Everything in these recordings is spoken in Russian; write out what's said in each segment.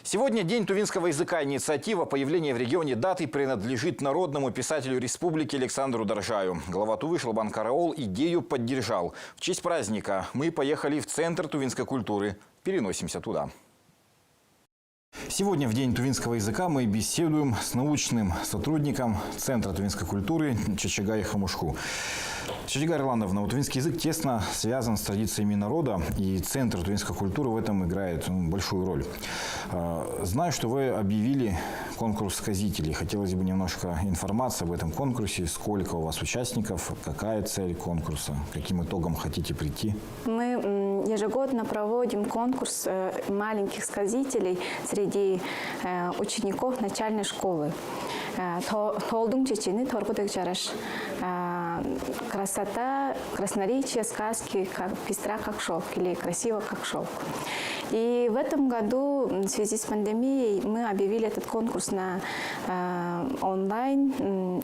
Сегодня День тувинского языка. Инициатива появления в регионе даты принадлежит народному писателю республики Александру Доржаю. Глава Тувы Шалбан Караол идею поддержал. В честь праздника мы поехали в Центр тувинской культуры. Переносимся туда. Сегодня в День тувинского языка мы беседуем с научным сотрудником Центра тувинской культуры Чачагай Хамушку. Чачагай Ирландовна, тувинский язык тесно связан с традициями народа, и Центр тувинской культуры в этом играет большую роль. Знаю, что вы объявили конкурс сказителей. Хотелось бы немножко информации об этом конкурсе. Сколько у вас участников, какая цель конкурса, каким итогам хотите прийти? Мы ежегодно проводим конкурс маленьких сказителей среди учеников начальной школы. Красота, красноречие, сказки, пестра как шелк или красиво как шелк. И в этом году в связи с пандемией мы объявили этот конкурс на онлайн,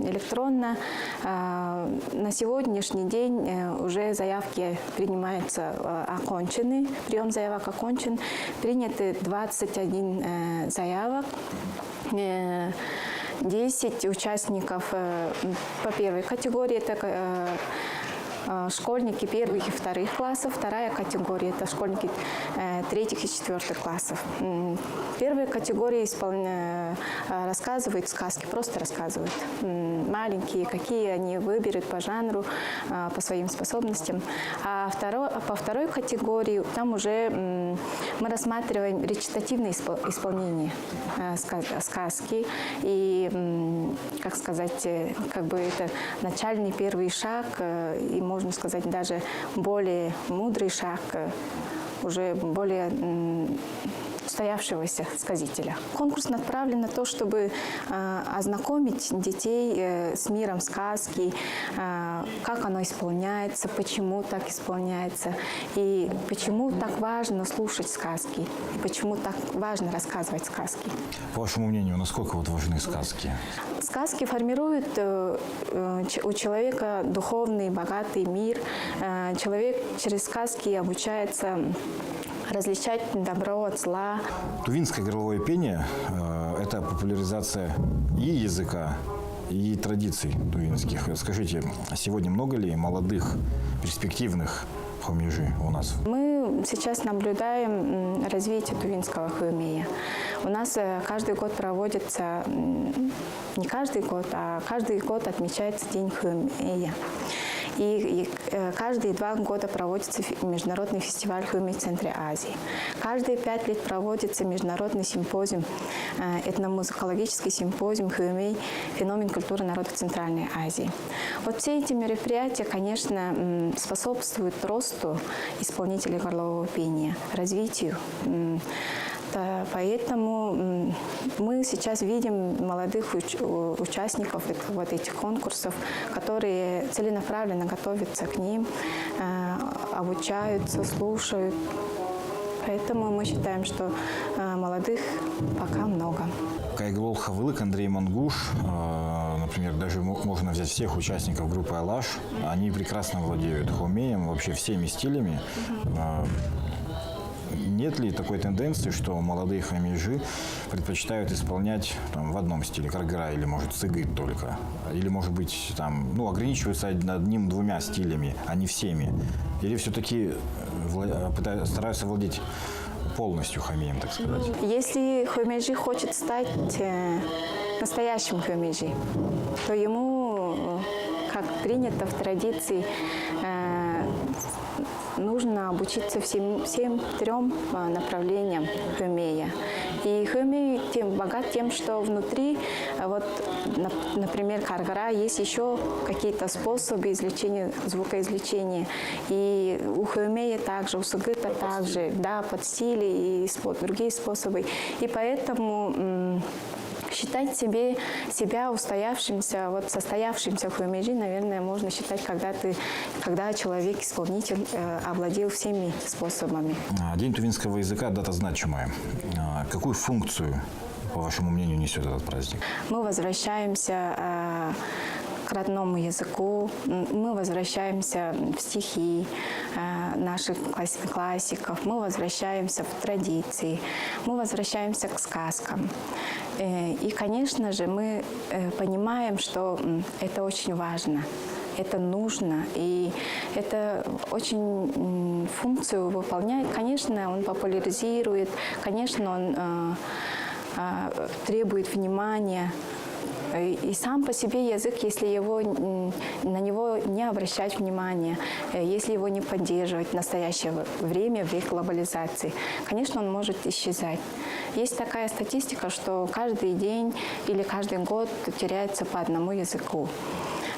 электронно. На сегодняшний день уже заявки принимаются, окончены, прием заявок окончен. Приняты 21 заявок. 10 участников по первой категории, это школьники первых и вторых классов. Вторая категория – это школьники третьих и четвертых классов. Первая категория рассказывают сказки, просто рассказывают. Маленькие, какие они выберут по жанру, по своим способностям. А по второй категории там уже мы рассматриваем речитативное исполнение сказки. И, как сказать, как бы это начальный первый шаг, и можно сказать, даже более мудрый шаг, уже более устоявшегося сказителя. Конкурс направлен на то, чтобы ознакомить детей с миром сказки, как оно исполняется, почему так исполняется, и почему так важно слушать сказки, и почему так важно рассказывать сказки. По вашему мнению, насколько важны сказки? Сказки формируют у человека духовный, богатый мир. Человек через сказки обучается различать добро от зла. Тувинское горловое пение – это популяризация и языка, и традиций тувинских. Скажите, сегодня много ли молодых, перспективных хомежи у нас? Мы сейчас наблюдаем развитие тувинского хомея. У нас каждый год проводится, не каждый год, а каждый год отмечается День хомея. И каждые 2 года проводится международный фестиваль хомей в Центре Азии. Каждые 5 лет проводится международный симпозиум, этномузыкологический симпозиум хомей «Феномен культуры народов Центральной Азии». Вот все эти мероприятия, конечно, способствуют росту исполнителей горлового пения, развитию. Поэтому мы сейчас видим молодых участников вот этих конкурсов, которые целенаправленно готовятся к ним, обучаются, слушают. Поэтому мы считаем, что молодых пока много. Кайглол Хавылык, Андрей Мангуш, например, даже можно взять всех участников группы «Алаш», они прекрасно владеют хомеем, вообще всеми стилями. Нет ли такой тенденции, что молодые хомежи предпочитают исполнять в одном стиле, каргара или, может, цыгыт только? Или, может быть, ограничиваются одним-двумя стилями, а не всеми? Или все-таки стараются владеть полностью хомеем, так сказать? Если хомежи хочет стать настоящим хомежи, то ему, как принято в традиции, нужно обучиться всем 3 направлениям хомея. И хомей богат тем, что внутри, вот, например, каргара, есть еще какие-то способы извлечения, звукоизвлечения. И у хомея также, у сугыта также, да, под стили и другие способы. И поэтому считать себя устоявшимся, вот состоявшимся в хомежи, наверное, можно считать, когда человек-исполнитель овладел всеми способами. День тувинского языка – дата значимая. Какую функцию, по вашему мнению, несет этот праздник? Мы возвращаемся к к родному языку, мы возвращаемся в стихи наших классиков, мы возвращаемся в традиции, мы возвращаемся к сказкам. И, конечно же, мы понимаем, что это очень важно. Это нужно, и это очень функцию выполняет. Конечно, он популяризирует, конечно, он требует внимания. И сам по себе язык, если на него не обращать внимания, если его не поддерживать в настоящее время, в век глобализации, конечно, он может исчезать. Есть такая статистика, что каждый день или каждый год теряется по одному языку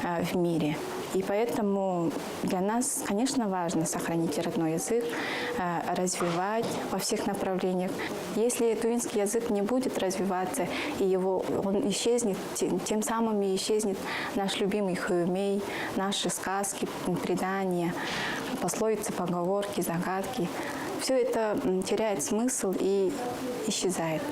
в мире. И поэтому для нас, конечно, важно сохранить родной язык, развивать во всех направлениях. Если тувинский язык не будет развиваться, и он исчезнет, тем самым и исчезнет наш любимый хуюмей, наши сказки, предания, пословицы, поговорки, загадки. Все это теряет смысл и исчезает.